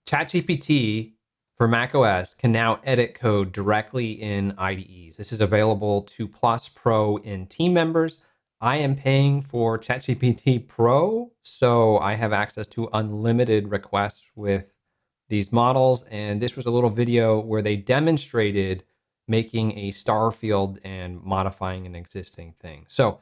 ChatGPT for macOS can now edit code directly in IDEs. This is available to Plus, Pro, and team members. I am paying for ChatGPT Pro, so I have access to unlimited requests with these models. And this was a little video where they demonstrated making a star field and modifying an existing thing. So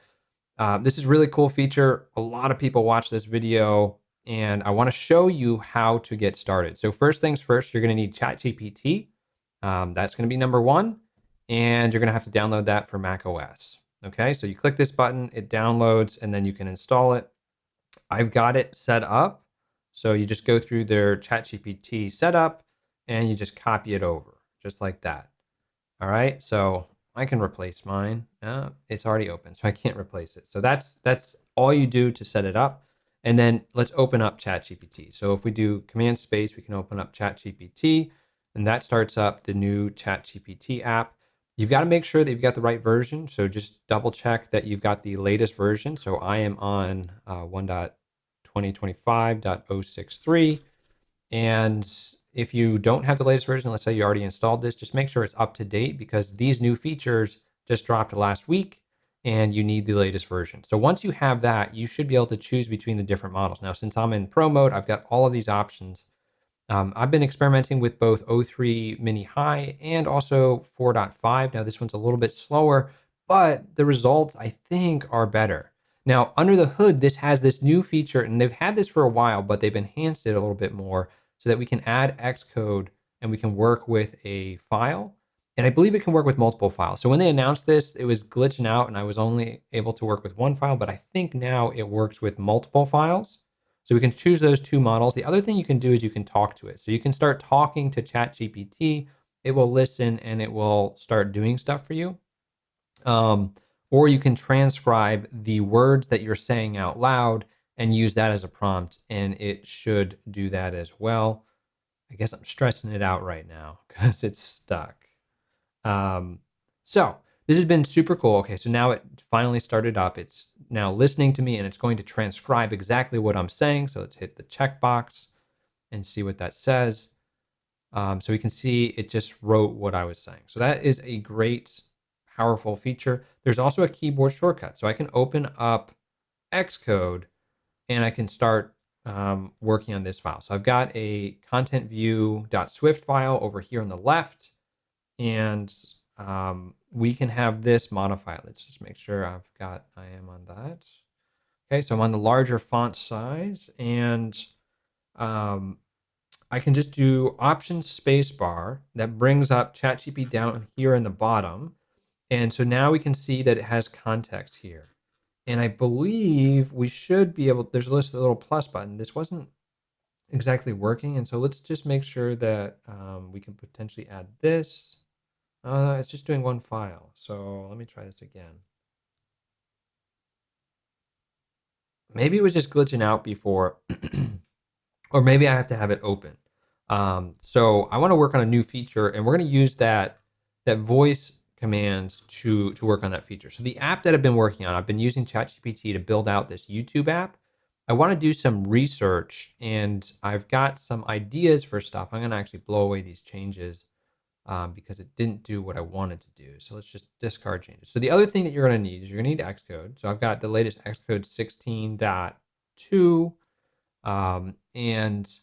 this is a really cool feature. A lot of people watch this video, and I want to show you how to get started. So first things first, you're going to need ChatGPT. That's going to be number one, and you're going to have to download that for macOS. Okay, so you click this button, it downloads, and then you can install it. I've got it set up. So you just go through their ChatGPT setup, and you just copy it over, just like that. All right, so I can replace mine. It's already open, so I can't replace it. So that's all you do to set it up. And then let's open up ChatGPT. So if we do Command Space, we can open up ChatGPT, and that starts up the new ChatGPT app. You've got to make sure that you've got the right version. So just double check that you've got the latest version. So I am on 1.2025.063. And if you don't have the latest version, let's say you already installed this, just make sure it's up to date because these new features just dropped last week and you need the latest version. So once you have that, you should be able to choose between the different models. Now, since I'm in pro mode, I've got all of these options. I've been experimenting with both O3 Mini High and also 4.5. Now, this one's a little bit slower, but the results I think are better. Now, under the hood, this has this new feature, and they've had this for a while, but they've enhanced it a little bit more so that we can add Xcode and we can work with a file. And I believe it can work with multiple files. So when they announced this, it was glitching out and I was only able to work with one file, but I think now it works with multiple files. So we can choose those two models. The other thing you can do is you can talk to it. So you can start talking to ChatGPT. It will listen and it will start doing stuff for you. Or you can transcribe the words that you're saying out loud and use that as a prompt, and it should do that as well. I guess I'm stressing it out right now because it's stuck. So this has been super cool. Okay, so now it finally started up. It's now listening to me and it's going to transcribe exactly what I'm saying. So let's hit the checkbox and see what that says. So we can see it just wrote what I was saying. So that is a great, powerful feature. There's also a keyboard shortcut. So I can open up Xcode and I can start working on this file. So I've got a content view.swift file over here on the left, and we can have this modified. Let's just make sure I am on that. Okay, so I'm on the larger font size, and I can just do Option spacebar. That brings up ChatGPT down here in the bottom. And so now we can see that it has context here. And I believe we should be able, there's a little plus button. This wasn't exactly working. And so let's just make sure that we can potentially add this. It's just doing one file. So let me try this again. Maybe it was just glitching out before, or maybe I have to have it open. So I want to work on a new feature, and we're going to use that voice commands to work on that feature. So the app that I've been working on, I've been using ChatGPT to build out this YouTube app. I want to do some research, and I've got some ideas for stuff. I'm going to actually blow away these changes because it didn't do what I wanted to do. So let's just discard changes. So the other thing that you're going to need is you're going to need Xcode. So I've got the latest Xcode 16.2, and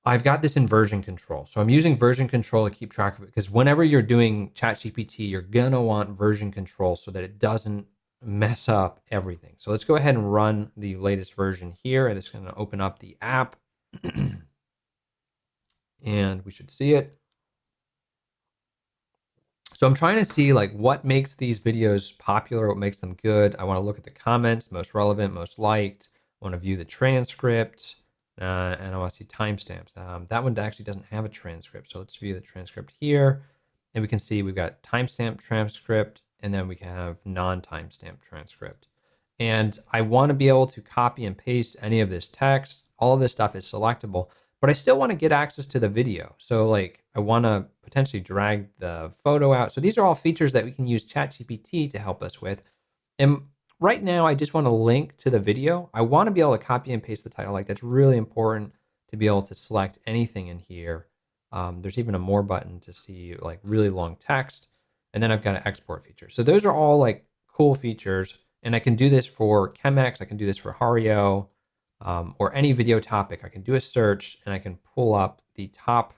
I've got this in version control. So I'm using version control to keep track of it because whenever you're doing ChatGPT, you're going to want version control so that it doesn't mess up everything. So let's go ahead and run the latest version here. And it's going to open up the app and we should see it. So I'm trying to see like what makes these videos popular, what makes them good. I want to look at the comments, most relevant, most liked. I want to view the transcript. And I want to see timestamps. That one actually doesn't have a transcript. So let's view the transcript here. And we can see we've got timestamp transcript, and then we can have non-timestamp transcript. And I want to be able to copy and paste any of this text. All of this stuff is selectable, but I still want to get access to the video. So like I want to potentially drag the photo out. So these are all features that we can use ChatGPT to help us with. And right now, I just want to link to the video. I want to be able to copy and paste the title. Like that's really important to be able to select anything in here. There's even a more button to see like really long text. And then I've got an export feature. So those are all like cool features. And I can do this for Chemex. I can do this for Hario, or any video topic. I can do a search and I can pull up the top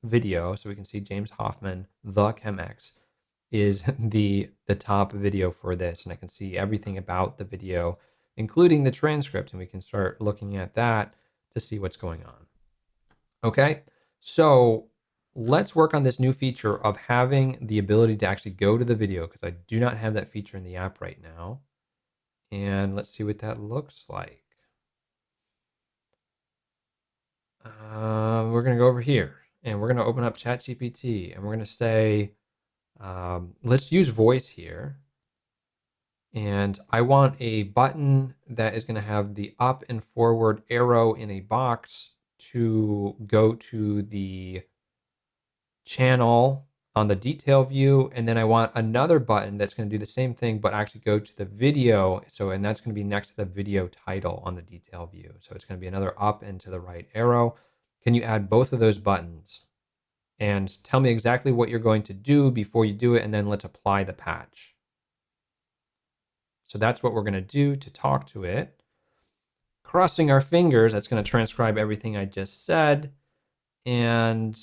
video. So we can see James Hoffman, the Chemex, is the top video for this. And I can see everything about the video, including the transcript. And we can start looking at that to see what's going on. Okay, so let's work on this new feature of having the ability to actually go to the video, because I do not have that feature in the app right now. And let's see what that looks like. We're going to go over here and we're going to open up ChatGPT and we're going to say, let's use voice here. And I want a button that is going to have the up and forward arrow in a box to go to the channel on the detail view. And then I want another button that's going to do the same thing, but actually go to the video. So, and that's going to be next to the video title on the detail view. So it's going to be another up and to the right arrow. Can you add both of those buttons? And tell me exactly what you're going to do before you do it. And then let's apply the patch. So that's what we're going to do to talk to it. Crossing our fingers, that's going to transcribe everything I just said. And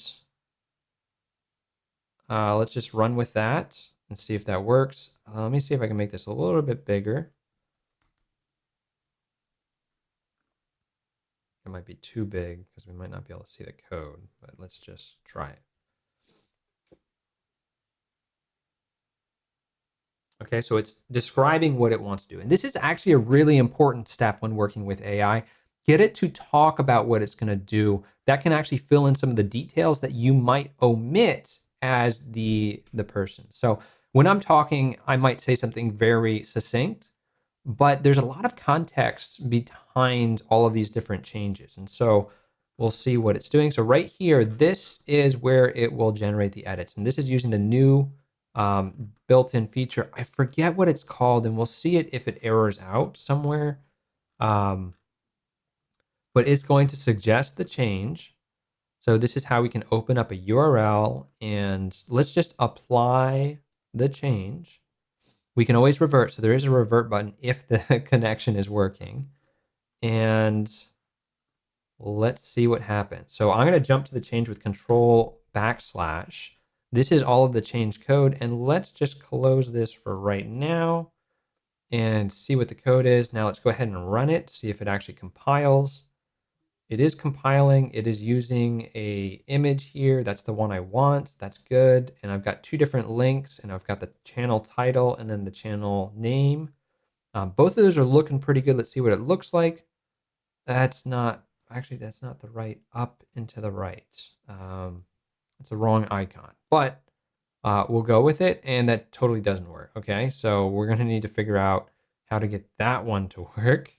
let's just run with that and see if that works. Let me see if I can make this a little bit bigger. It might be too big because we might not be able to see the code, but let's just try it. Okay, so it's describing what it wants to do. And this is actually a really important step when working with AI. Get it to talk about what it's going to do. That can actually fill in some of the details that you might omit as the person. So when I'm talking, I might say something very succinct, but there's a lot of context behind all of these different changes. And so we'll see what it's doing. So right here, this is where it will generate the edits. And this is using the new built-in feature. I forget what it's called, and we'll see it if it errors out somewhere. But it's going to suggest the change. So this is how we can open up a URL, and let's just apply the change. We can always revert. So there is a revert button if the connection is working. And let's see what happens. So I'm going to jump to the change with Control \. This is all of the change code. And let's just close this for right now and see what the code is. Now let's go ahead and run it, see if it actually compiles. It is compiling. It is using a image here. That's the one I want. That's good. And I've got two different links, and I've got the channel title and then the channel name. Both of those are looking pretty good. Let's see what it looks like. That's not the right up and to the right. It's the wrong icon, but we'll go with it. And that totally doesn't work. Okay, so we're going to need to figure out how to get that one to work.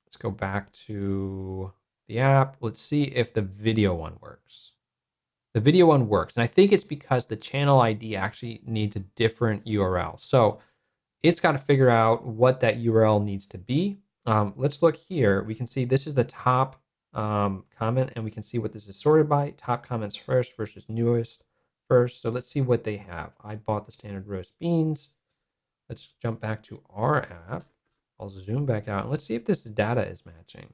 Let's go back to the app. Let's see if the video one works. The video one works. And I think it's because the channel ID actually needs a different URL. So it's got to figure out what that URL needs to be. Let's look here. We can see this is the top comment, and we can see what this is sorted by. Top comments first versus newest first. So let's see what they have. I bought the standard roast beans. Let's jump back to our app. I'll zoom back out and let's see if this data is matching.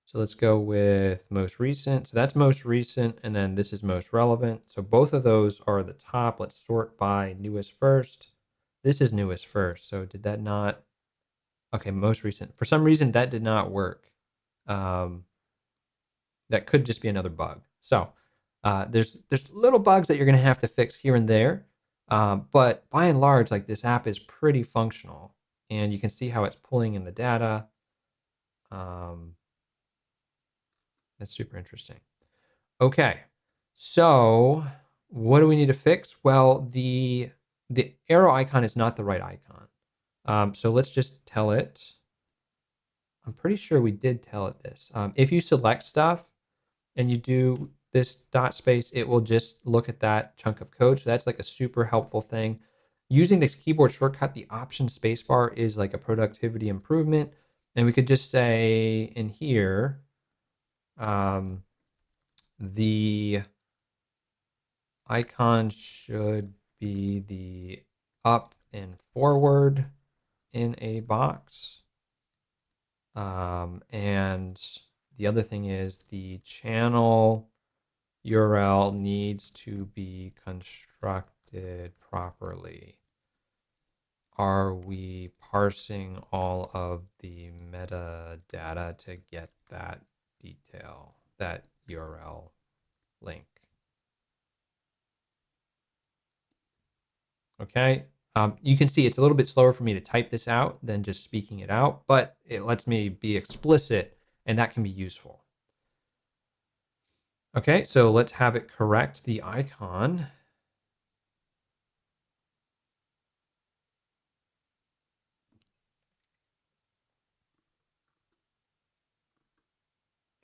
So let's go with most recent. So that's most recent, and then this is most relevant. So both of those are the top. Let's sort by newest first. This is newest first. So did that not? Okay, most recent. For some reason, that did not work. That could just be another bug. So there's little bugs that you're going to have to fix here and there. But by and large, like this app is pretty functional, and you can see how it's pulling in the data. That's super interesting. Okay, so what do we need to fix? Well, the arrow icon is not the right icon. So let's just tell it. I'm pretty sure we did tell it this. If you select stuff and you do this dot space, it will just look at that chunk of code. So that's like a super helpful thing. using this keyboard shortcut, the Option spacebar is like a productivity improvement. And we could just say in here, the icon should be the up and forward in a box. And the other thing is the channel URL needs to be constructed properly. Are we parsing all of the metadata to get that detail, that URL link? Okay. You can see it's a little bit slower for me to type this out than just speaking it out, but it lets me be explicit, and that can be useful. Okay, so let's have it correct the icon.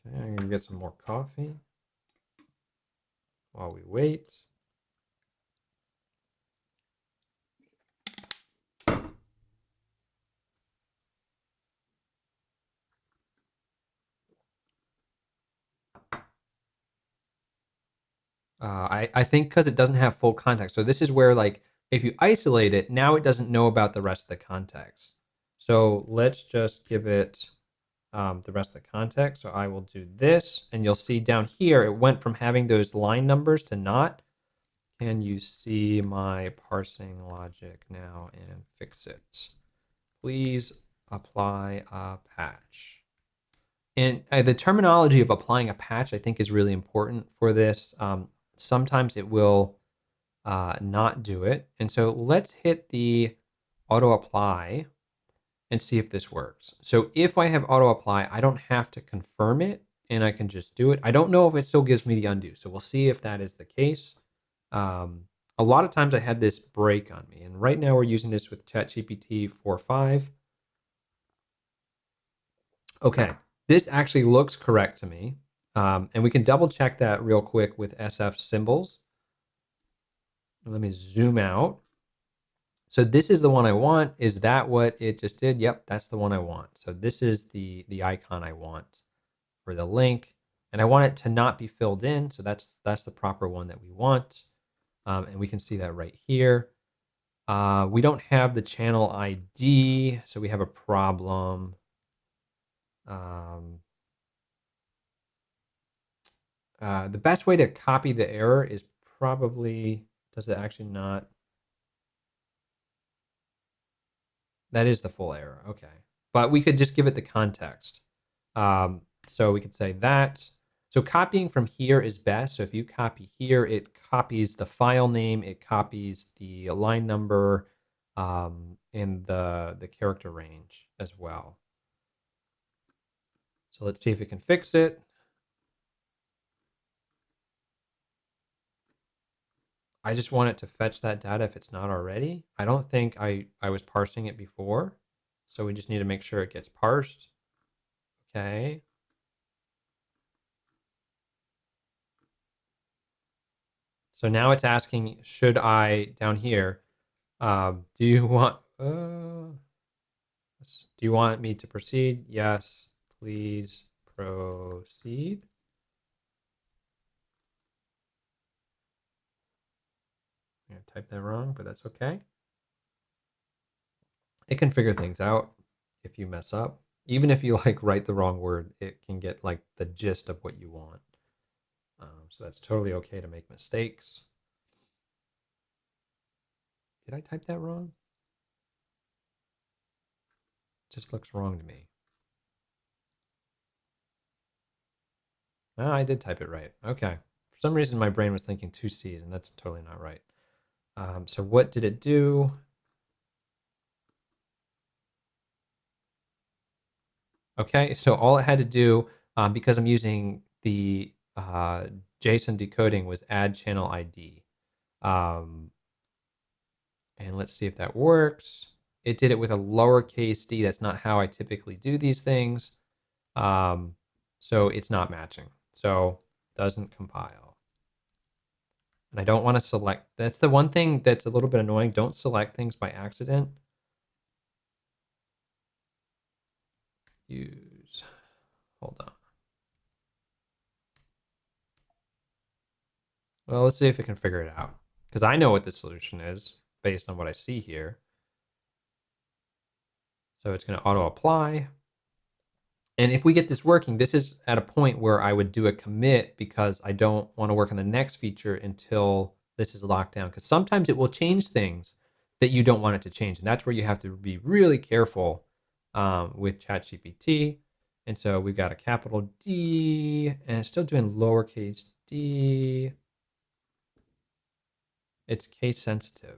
Okay, I'm gonna get some more coffee while we wait. I think because it doesn't have full context. So this is where, like, if you isolate it, now it doesn't know about the rest of the context. So let's just give it the rest of the context. So I will do this, and you'll see down here, it went from having those line numbers to not. Can you see my parsing logic now and fix it? Please apply a patch. And the terminology of applying a patch, I think, is really important for this. Sometimes it will not do it. And so let's hit the auto apply and see if this works. So if I have auto apply, I don't have to confirm it, and I can just do it. I don't know if it still gives me the undo. So we'll see if that is the case. A lot of times I had this break on me, and right now we're using this with ChatGPT 4.5. Okay, this actually looks correct to me. And we can double check that real quick with SF symbols. Let me zoom out. So this is the one I want. Is that what it just did? Yep, that's the one I want. So this is the icon I want for the link. And I want it to not be filled in. So that's the proper one that we want. And we can see that right here. We don't have the channel ID, so we have a problem. The best way to copy the error is probably, does it actually not? That is the full error. Okay. But we could just give it the context. So we could say that. So copying from here is best. So if you copy here, it copies the file name, it copies the line number, and the character range as well. So let's see if it can fix it. I just want it to fetch that data if it's not already. I don't think I was parsing it before. So we just need to make sure it gets parsed. Okay. So now it's asking, should I, down here, do you want me to proceed? Yes, please proceed. I'm gonna type that wrong, but that's okay. It can figure things out if you mess up. Even if you like write the wrong word, it can get like the gist of what you want. So that's totally okay to make mistakes. Did I type that wrong? It just looks wrong to me. Oh, I did type it right. Okay. For some reason, my brain was thinking two C's, and that's totally not right. So what did it do? Okay, so all it had to do, because I'm using the JSON decoding, was add channel ID. And let's see if that works. It did it with a lowercase d. That's not how I typically do these things. So it's not matching. So doesn't compile. And I don't want to select. That's the one thing that's a little bit annoying. Don't select things by accident. Use, hold on. Well, let's see if it can figure it out. Because I know what the solution is based on what I see here. So it's going to auto apply. And if we get this working, this is at a point where I would do a commit because I don't want to work on the next feature until this is locked down. Because sometimes it will change things that you don't want it to change. And that's where you have to be really careful with ChatGPT. And so we've got a capital D and it's still doing lowercase d. It's case sensitive.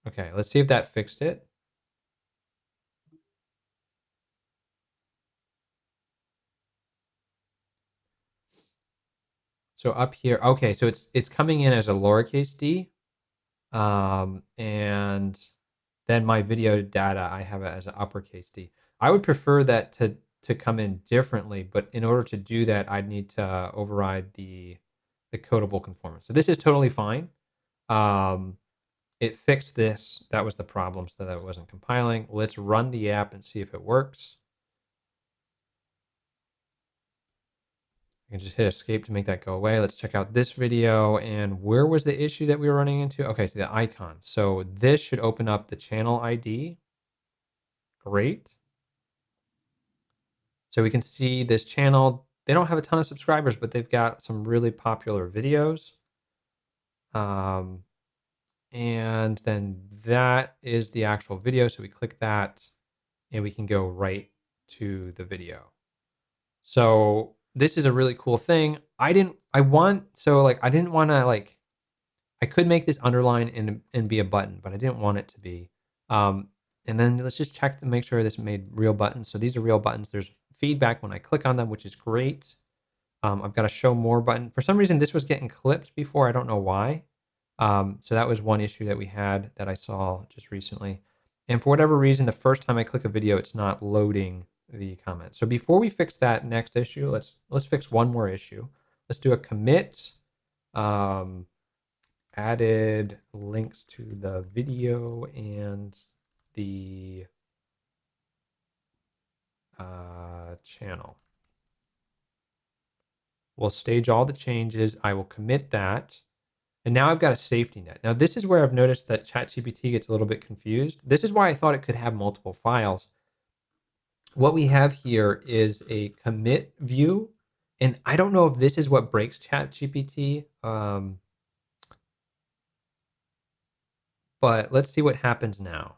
Okay, let's see if that fixed it. So up here, okay, so it's coming in as a lowercase d, and then my video data I have it as an uppercase d. I would prefer that to come in differently, but in order to do that, I'd need to override the codable conformance. So this is totally fine. It fixed this. That was the problem, so that it wasn't compiling. Let's run the app and see if it works. I can just hit escape to make that go away. Let's check out this video. And where was the issue that we were running into? Okay, so the icon. So this should open up the channel ID. Great. So we can see this channel. They don't have a ton of subscribers, but they've got some really popular videos. And then that is the actual video. So we click that and we can go right to the video. So this is a really cool thing. I didn't want to like, I could make this underline and be a button, but I didn't want it to be. And then let's just check to make sure this made real buttons. So these are real buttons. There's feedback when I click on them, which is great. I've got a show more button. For some reason, this was getting clipped before. I don't know why. So that was one issue that we had that I saw just recently. And for whatever reason, the first time I click a video, it's not loading the comments. So before we fix that next issue, let's fix one more issue. Let's do a commit. Added links to the video and the channel. We'll stage all the changes. I will commit that. And now I've got a safety net. Now, this is where I've noticed that ChatGPT gets a little bit confused. This is why I thought it could have multiple files. What we have here is a commit view. And I don't know if this is what breaks ChatGPT. But let's see what happens now.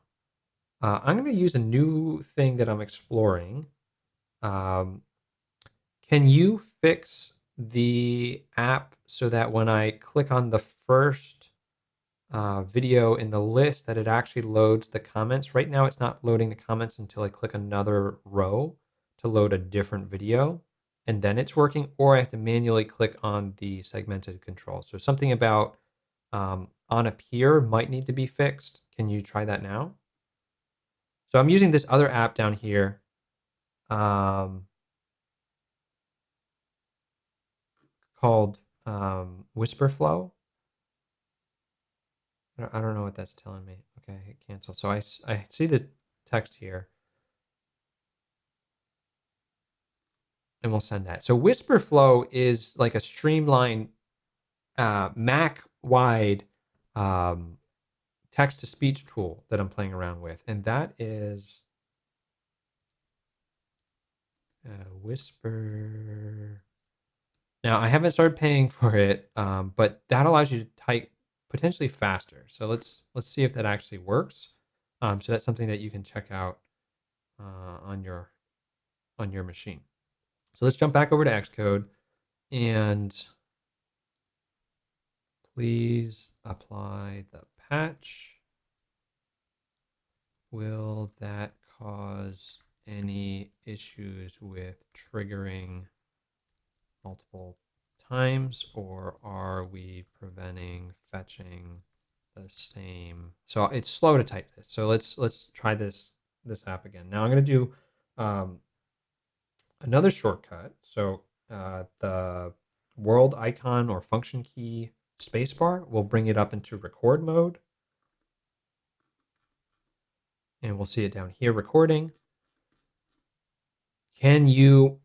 I'm going to use a new thing that I'm exploring. Can you fix the app so that when I click on the first video in the list that it actually loads the comments? Right now it's not loading the comments until I click another row to load a different video, and then it's working, or I have to manually click on the segmented control. So something about on appear might need to be fixed. Can you try that now? So I'm using this other app down here. Called Wispr Flow. I don't know what that's telling me. Okay, hit cancel. So I see the text here, and we'll send that. So Wispr Flow is like a streamlined Mac-wide text-to-speech tool that I'm playing around with, and that is Wispr. Now, I haven't started paying for it, but that allows you to type potentially faster. So let's see if that actually works. So that's something that you can check out on your machine. So let's jump back over to Xcode and please apply the patch. Will that cause any issues with triggering multiple times, or are we preventing fetching the same? So it's slow to type this. So let's try this app again. Now I'm going to do Another shortcut. So the world icon or function key spacebar will bring it up into record mode. And we'll see it down here, recording. Can you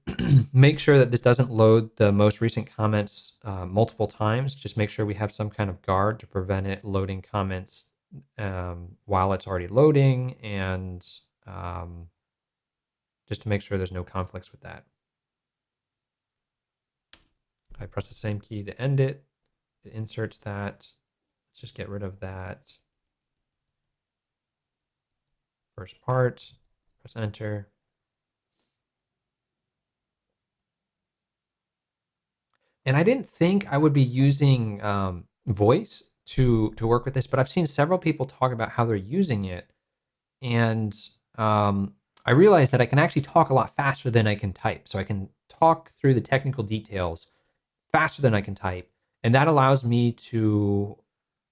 make sure that this doesn't load the most recent comments multiple times? Just make sure we have some kind of guard to prevent it loading comments while it's already loading, and just to make sure there's no conflicts with that. I press the same key to end it. It inserts that. Let's just get rid of that first part. Press enter. And I didn't think I would be using voice to work with this, but I've seen several people talk about how they're using it, and I realized that I can actually talk a lot faster than I can type. So I can talk through the technical details faster than I can type, and that allows me to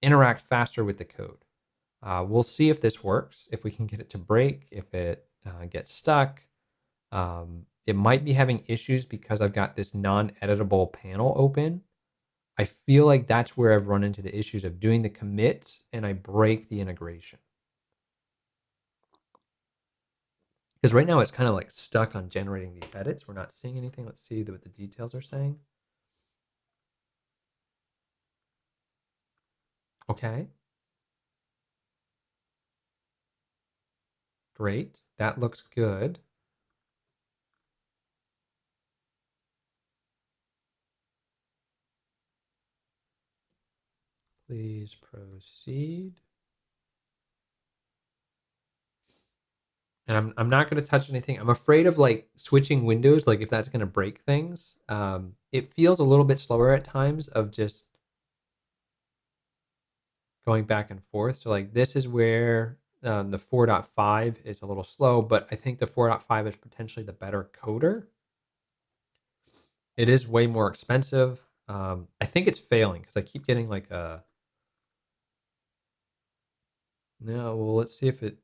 interact faster with the code. We'll see if this works, if we can get it to break, if it gets stuck. It might be having issues because I've got this non-editable panel open. I feel like that's where I've run into the issues of doing the commits and I break the integration. Because right now it's kind of like stuck on generating the edits. We're not seeing anything. Let's see what the details are saying. Okay. Great. That looks good. Please proceed. And I'm not going to touch anything. I'm afraid of like switching windows, like if that's going to break things. It feels a little bit slower at times of just going back and forth. So like this is where the 4.5 is a little slow, but I think the 4.5 is potentially the better coder. It is way more expensive. I think it's failing because I keep getting like a. No, well, let's see if it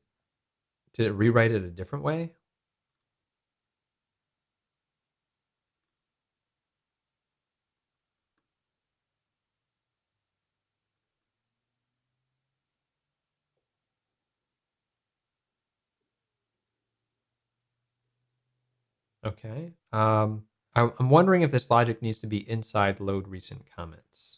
did it rewrite it a different way. Okay. I'm wondering if this logic needs to be inside load recent comments.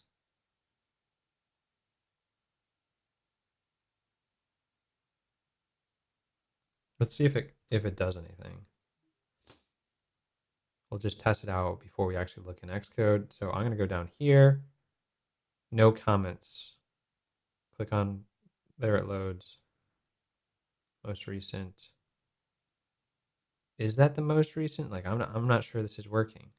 Let's see if it does anything. We'll just test it out before we actually look in Xcode. So I'm going to go down here. No comments. Click on there, it loads. Most recent. Is that the most recent? Like I'm not sure this is working.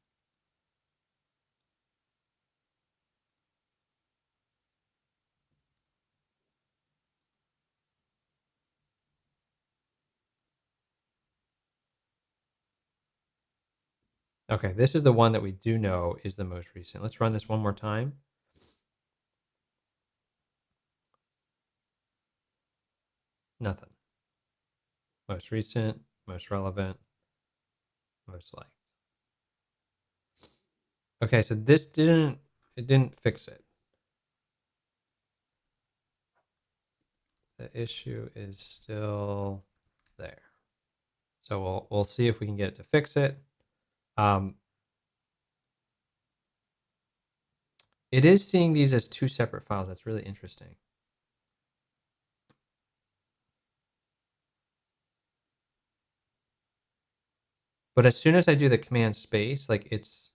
Okay, this is the one that we do know is the most recent. Let's run this one more time. Nothing. Most recent, most relevant, most liked. Okay, so this didn't fix it. The issue is still there. So we'll see if we can get it to fix it. It is seeing these as two separate files. That's really interesting. But as soon as I do the command space, like it's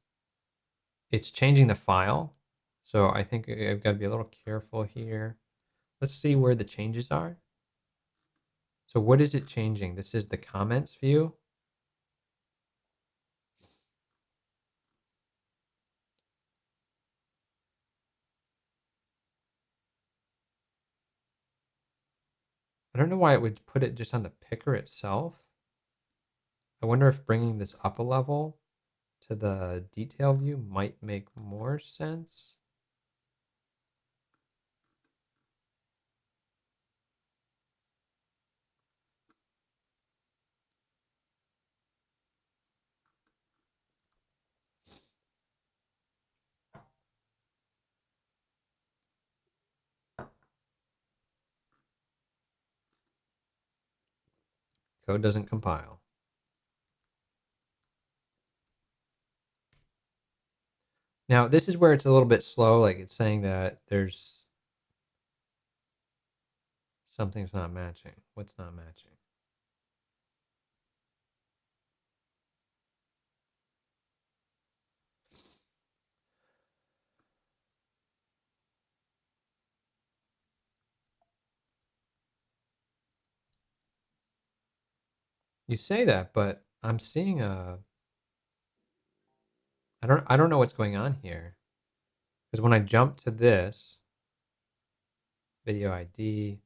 changing the file. So I think I've got to be a little careful here. Let's see where the changes are. So what is it changing? This is the comments view. I don't know why it would put it just on the picker itself. I wonder if bringing this up a level to the detail view might make more sense. Code doesn't compile. Now, this is where it's a little bit slow. Like it's saying that there's something's not matching. What's not matching? You say that, but I'm seeing I don't know what's going on here. Because when I jump to this video ID,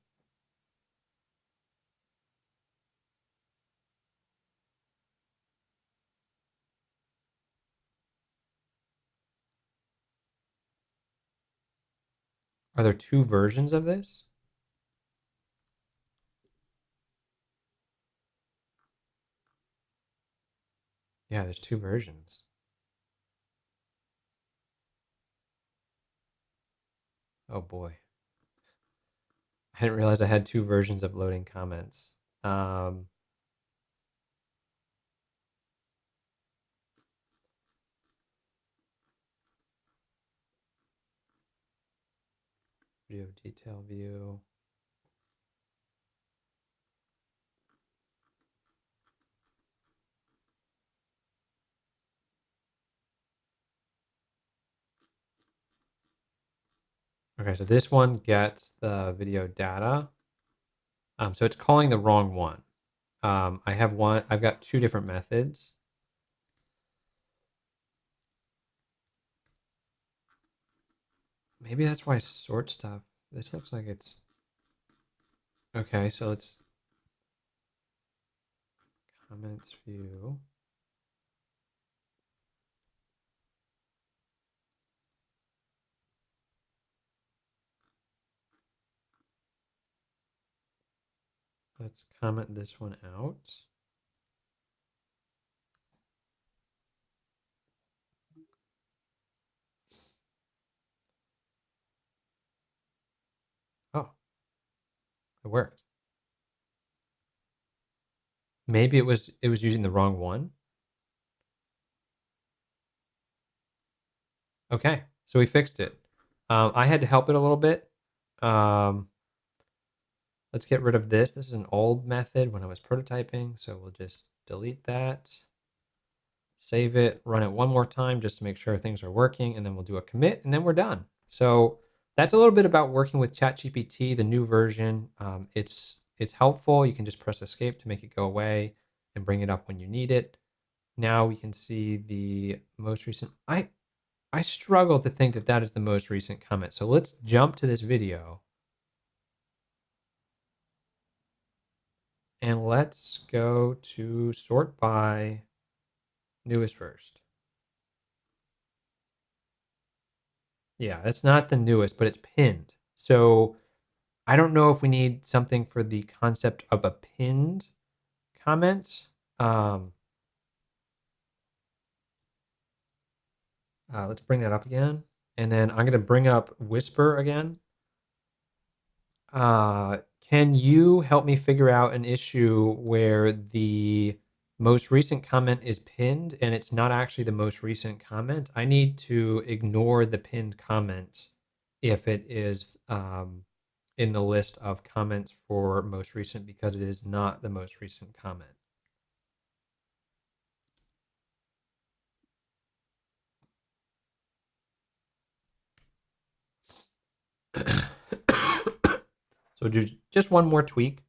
are there two versions of this? Yeah, there's two versions. Oh boy. I didn't realize I had two versions of loading comments. Video detail view. Okay, so this one gets the video data. So it's calling the wrong one. I've got two different methods. Maybe that's why sort stuff. This looks like it's okay. So let's comments view. Let's comment this one out. Oh, it worked. Maybe it was using the wrong one. Okay, so we fixed it. I had to help it a little bit. Let's get rid of this. This is an old method when I was prototyping, so we'll just delete that. Save it, run it one more time just to make sure things are working, and then we'll do a commit, and then we're done. So that's a little bit about working with ChatGPT, the new version. It's helpful. You can just press escape to make it go away and bring it up when you need it. Now we can see the most recent. I struggle to think that that is the most recent comment. So let's jump to this video and let's go to sort by newest first. Yeah, that's not the newest, but it's pinned. So I don't know if we need something for the concept of a pinned comment. Um, let's bring that up again. And then I'm going to bring up Wispr again. Can you help me figure out an issue where the most recent comment is pinned and it's not actually the most recent comment? I need to ignore the pinned comment if it is in the list of comments for most recent because it is not the most recent comment. So just one more tweak.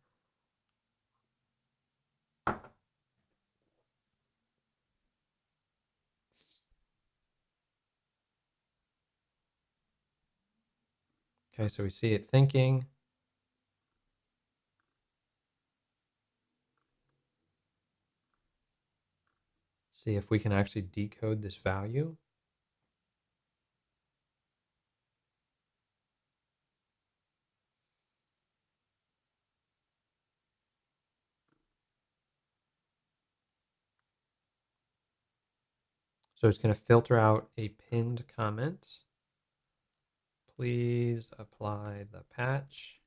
Okay, so we see it thinking. See if we can actually decode this value. So it's going to filter out a pinned comment. Please apply the patch.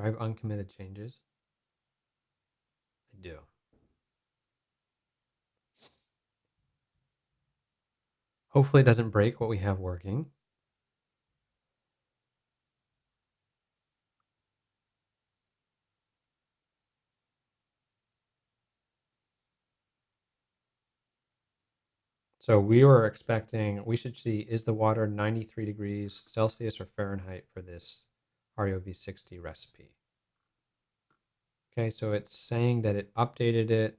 Do I have uncommitted changes? I do. Hopefully it doesn't break what we have working. So we were expecting, we should see, is the water 93 degrees Celsius or Fahrenheit for this REOV60 recipe? Okay, so it's saying that it updated it.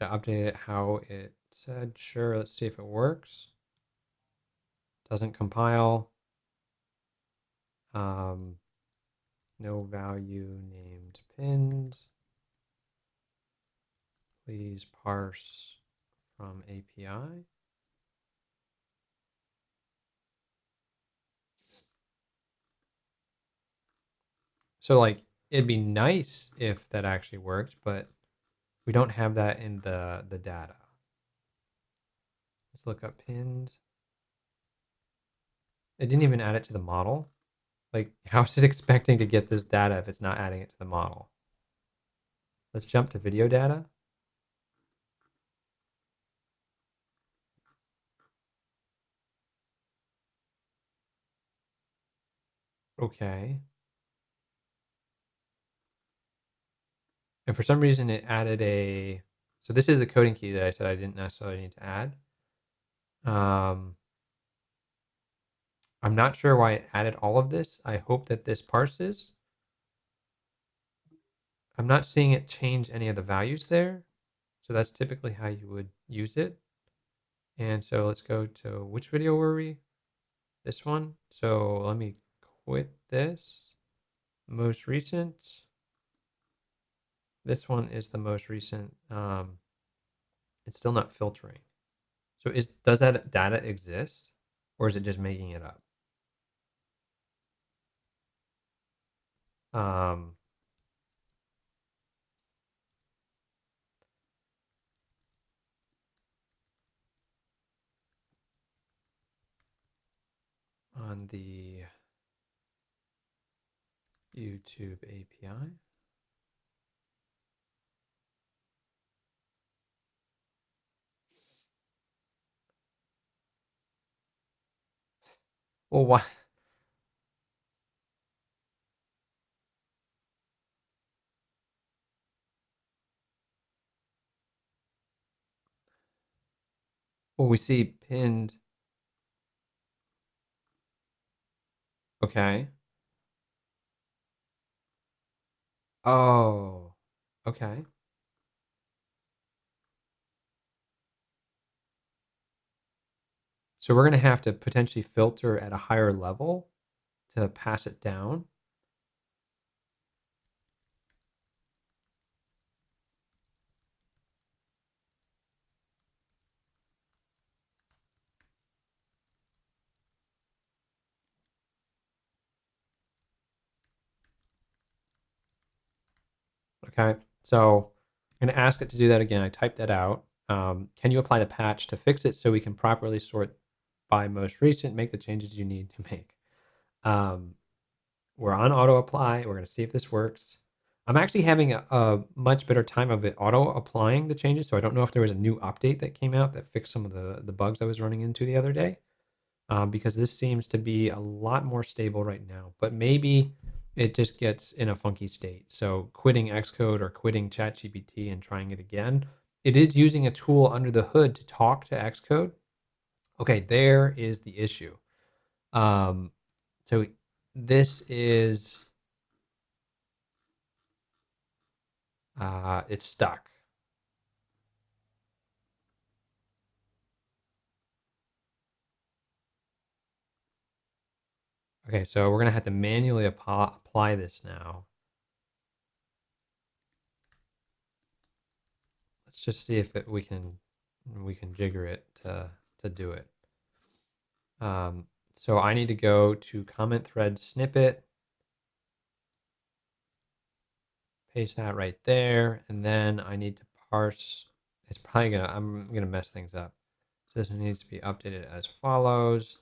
It updated it how it said. Sure, let's see if it works. Doesn't compile. No value named pins. Please parse from API. So like it'd be nice if that actually worked, but we don't have that in the data. Let's look up pins. It didn't even add it to the model. Like, how's it expecting to get this data if it's not adding it to the model? Let's jump to video data. Okay. And for some reason it added a, so this is the coding key that I said I didn't necessarily need to add. I'm not sure why it added all of this. I hope that this parses. I'm not seeing it change any of the values there. So that's typically how you would use it. And so let's go to, which video were we? This one. So let me quit this. Most recent. This one is the most recent. It's still not filtering. So does that data exist, or is it just making it up? Um, on the YouTube API. Well, why? Well, we see pinned. Okay. Oh, okay. So we're going to have to potentially filter at a higher level to pass it down. Okay. So I'm going to ask it to do that again. I typed that out. Can you apply the patch to fix it so we can properly sort by most recent, make the changes you need to make? We're on auto apply. We're going to see if this works. I'm actually having a much better time of it auto applying the changes. So I don't know if there was a new update that came out that fixed some of the bugs I was running into the other day. Because this seems to be a lot more stable right now. But maybe it just gets in a funky state. So quitting Xcode or quitting ChatGPT and trying it again. It is using a tool under the hood to talk to Xcode. Okay, there is the issue. Um, so this is it's stuck. Okay, so we're gonna have to manually apply this now. Let's just see if we can jigger it to do it. So I need to go to comment thread snippet, paste that right there, and then I need to parse. It's probably gonna, I'm gonna mess things up. So this needs to be updated as follows.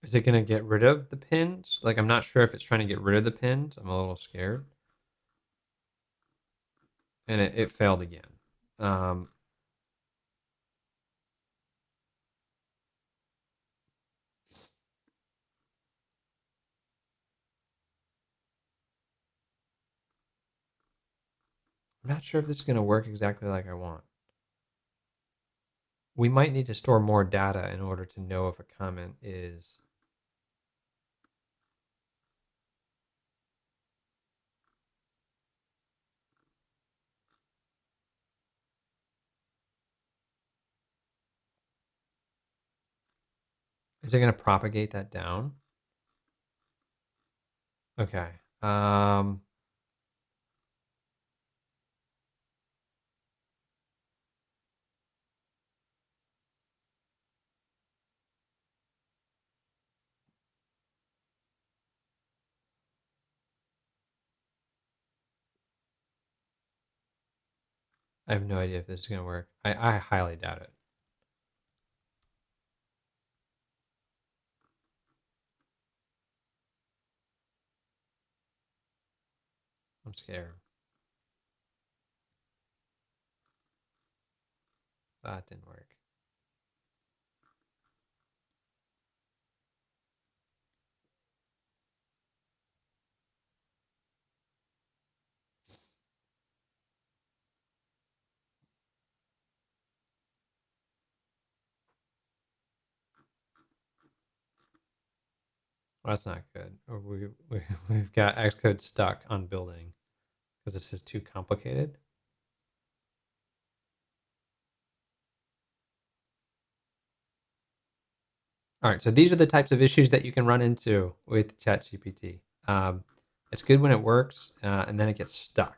Is it going to get rid of the pins? Like, I'm not sure if it's trying to get rid of the pins. I'm a little scared. And it failed again. Um, I'm not sure if this is going to work exactly like I want. We might need to store more data in order to know if a comment is. Is it going to propagate that down? Okay. I have no idea if this is going to work. I highly doubt it. I'm scared. That didn't work. Well, that's not good. We've got Xcode stuck on building because this is too complicated. All right, so these are the types of issues that you can run into with ChatGPT. It's good when it works, and then it gets stuck.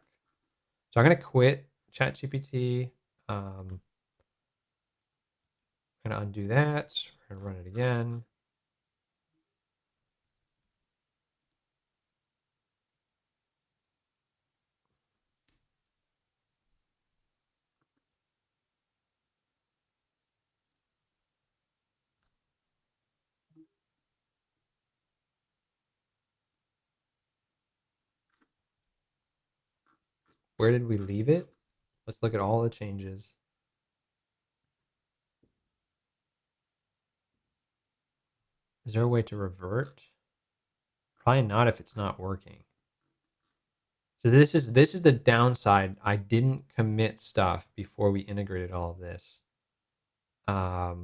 So I'm going to quit ChatGPT. I'm going to undo that. We're going to run it again. Where did we leave it? Let's look at all the changes. Is there a way to revert? Probably not if it's not working. So this is the downside. I didn't commit stuff before we integrated all of this. I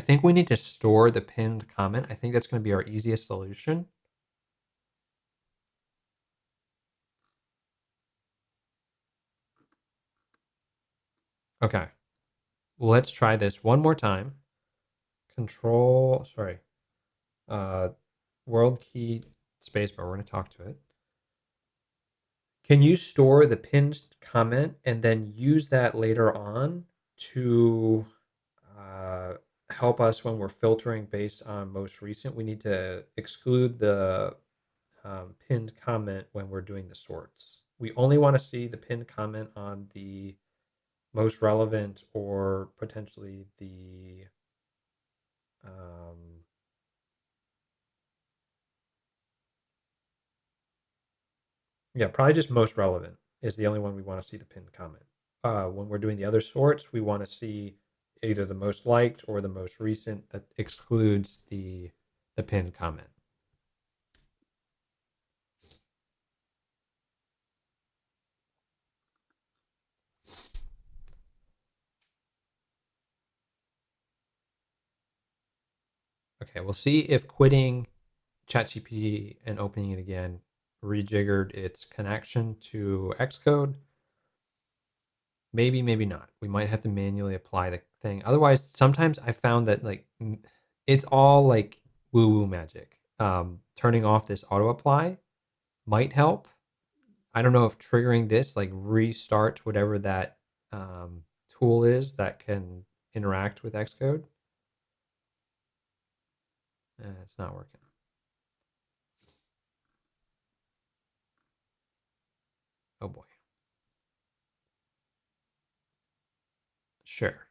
think we need to store the pinned comment. I think that's going to be our easiest solution. Okay, let's try this one more time. Control, sorry, uh, world key spacebar. We're going to talk to it. Can you store the pinned comment and then use that later on to uh, help us when we're filtering based on most recent? We need to exclude the pinned comment when we're doing the sorts. We only want to see the pinned comment on the most relevant or potentially the um, yeah, probably just most relevant is the only one we want to see the pinned comment. When we're doing the other sorts, we want to see either the most liked or the most recent that excludes the pinned comment. Okay, we'll see if quitting ChatGPT and opening it again rejiggered its connection to Xcode. Maybe, maybe not. We might have to manually apply the thing. Otherwise, sometimes I found that like it's all like woo woo magic. Turning off this auto apply might help. I don't know if triggering this like restart whatever that tool is that can interact with Xcode. It's not working. Oh boy. Sure.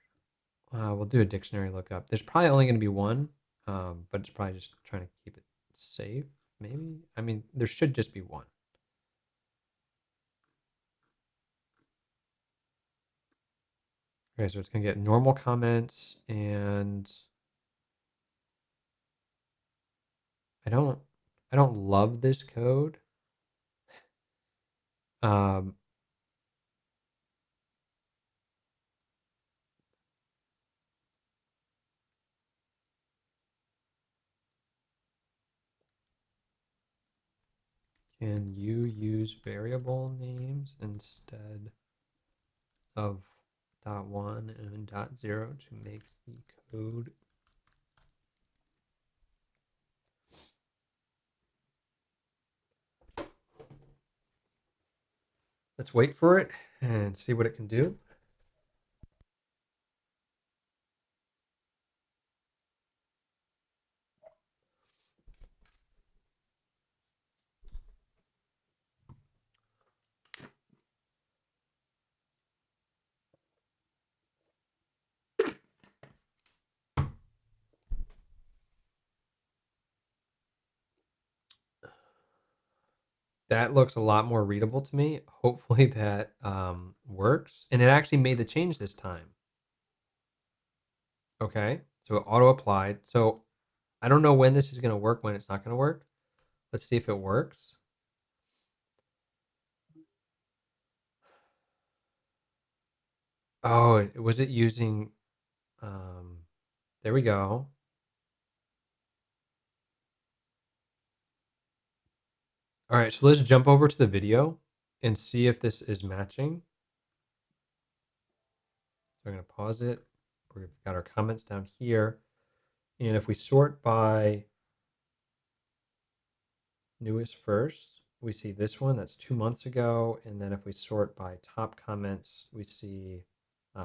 We'll do a dictionary lookup. There's probably only going to be one, but it's probably just trying to keep it safe, maybe. I mean, there should just be one. Okay, so it's going to get normal comments, and I don't love this code. Um, can you use variable names instead of .1 and .0 to make the code? Let's wait for it and see what it can do. That looks a lot more readable to me. Hopefully that works. And it actually made the change this time. Okay, so it auto applied. So I don't know when this is going to work, when it's not going to work. Let's see if it works. Oh, was it using, there we go. All right, so let's jump over to the video and see if this is matching. So I'm going to pause it. We've got our comments down here. And if we sort by newest first, we see this one that's 2 months ago. And then if we sort by top comments, we see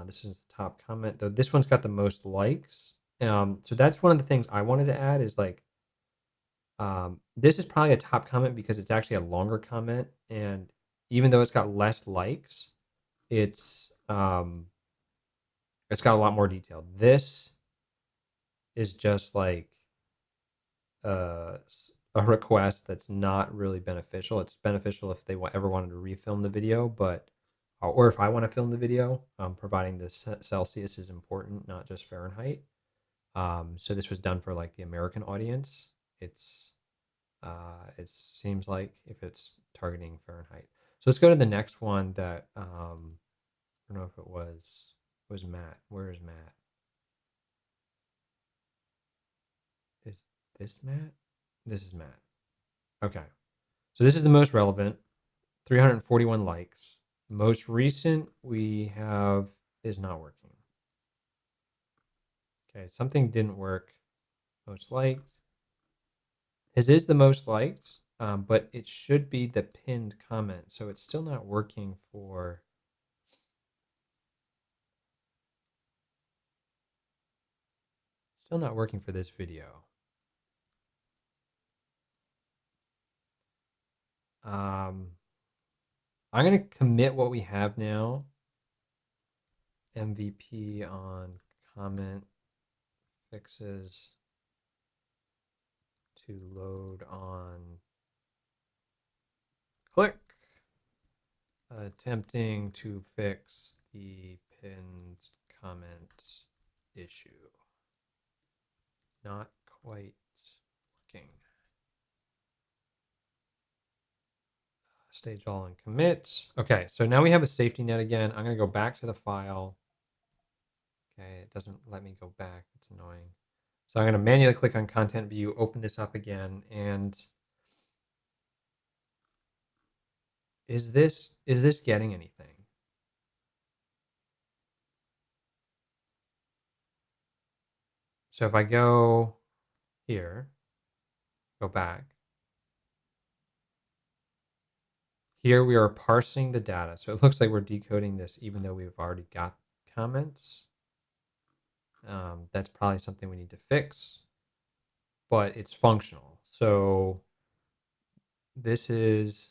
this is the top comment, though this one's got the most likes. So that's one of the things I wanted to add is like, this is probably a top comment because it's actually a longer comment. And even though it's got less likes, it's got a lot more detail. This is just like a request that's not really beneficial. It's beneficial if they ever wanted to refilm the video, but or if I want to film the video, providing the Celsius is important, not just Fahrenheit. So this was done for like the American audience. It seems like if it's targeting Fahrenheit. So let's go to the next one that I don't know if it was Matt. Where is Matt? Is this Matt? This is Matt. Okay. So this is the most relevant. 341 likes. Most recent we have is not working. Okay, something didn't work. Most liked. His is the most liked, but it should be the pinned comment. So it's still not working for. Still not working for this video. I'm going to commit what we have now. MVP on comment fixes to load on click. Attempting to fix the pinned comment issue. Not quite working. Stage all and commit. Okay, so now we have a safety net again. I'm going to go back to the file. Okay, it doesn't let me go back. It's annoying. So I'm going to manually click on content view, open this up again, and is this getting anything? So if I go here, go back. Here we are parsing the data. So it looks like we're decoding this even though we've already got comments. That's probably something we need to fix, but it's functional. So this is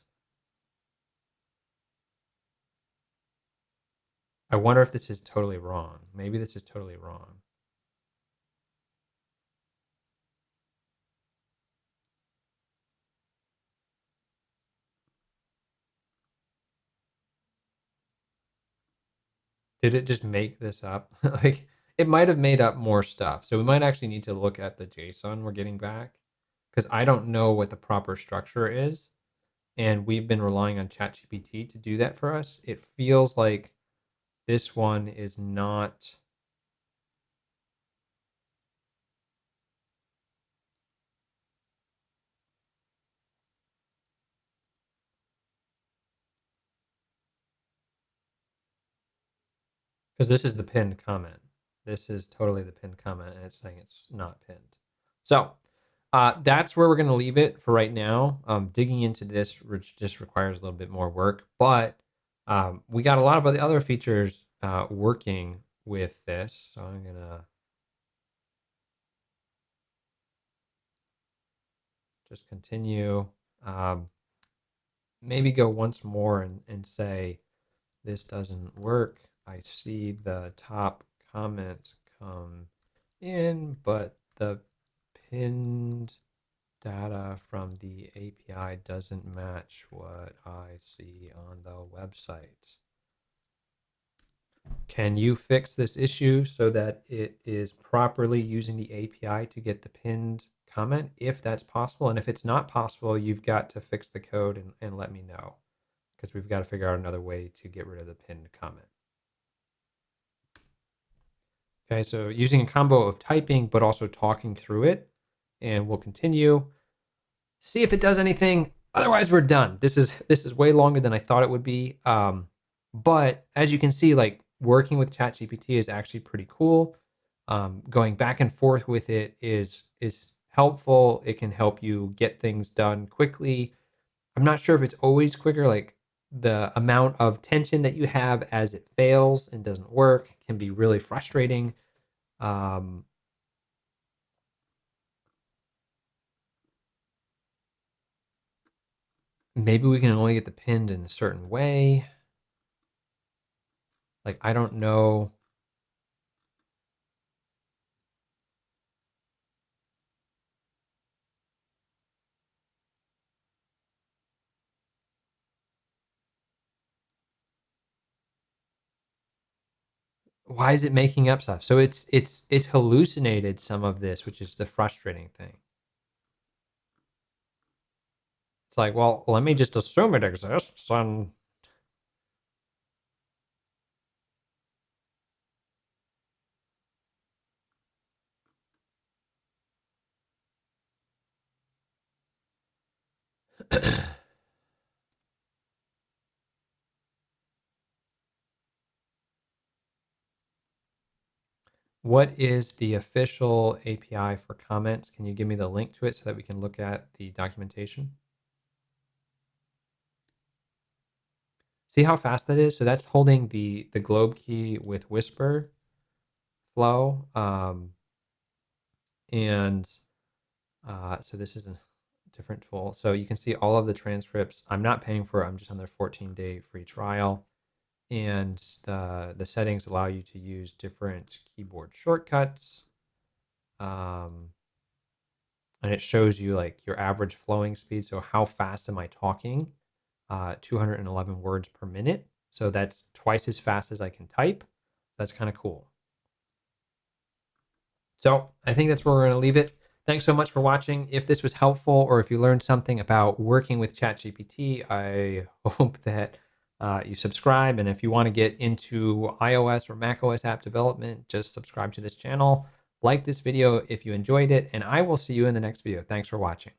I wonder if this is totally wrong. Maybe this is totally wrong. Did it just make this up? Like, it might have made up more stuff. So we might actually need to look at the JSON we're getting back because I don't know what the proper structure is. And we've been relying on ChatGPT to do that for us. It feels like this one is not. Because this is the pinned comment. This is totally the pinned comment, and it's saying it's not pinned. So that's where we're going to leave it for right now. Digging into this just requires a little bit more work, but we got a lot of the other features working with this. So I'm going to just continue. Maybe go once more and say, this doesn't work. I see the top comments come in, but the pinned data from the API doesn't match what I see on the website. Can you fix this issue so that it is properly using the API to get the pinned comment, if that's possible? And if it's not possible, you've got to fix the code and let me know, because we've got to figure out another way to get rid of the pinned comment. Okay, so using a combo of typing but also talking through it, and we'll continue. See if it does anything. Otherwise, we're done. This is way longer than I thought it would be. But as you can see, like, working with ChatGPT is actually pretty cool. Going back and forth with it is helpful. It can help you get things done quickly. I'm not sure if it's always quicker. Like, the amount of tension that you have as it fails and doesn't work can be really frustrating. Um, Maybe we can only get the pinned in a certain way. Like, I don't know. Why is it making up stuff? So it's hallucinated some of this, which is the frustrating thing. It's like, well, let me just assume it exists and what is the official API for comments? Can you give me the link to it so that we can look at the documentation? See how fast that is? So that's holding the globe key with Wispr Flow. And so this is a different tool. So you can see all of the transcripts. I'm not paying for it. I'm just on their 14-day free trial. And the settings allow you to use different keyboard shortcuts. And it shows you like your average flowing speed. So how fast am I talking? 211 words per minute. So that's twice as fast as I can type. That's kind of cool. So I think that's where we're going to leave it. Thanks so much for watching. If this was helpful, or if you learned something about working with ChatGPT, I hope that you subscribe. And if you want to get into iOS or macOS app development, just subscribe to this channel. Like this video if you enjoyed it, and I will see you in the next video. Thanks for watching.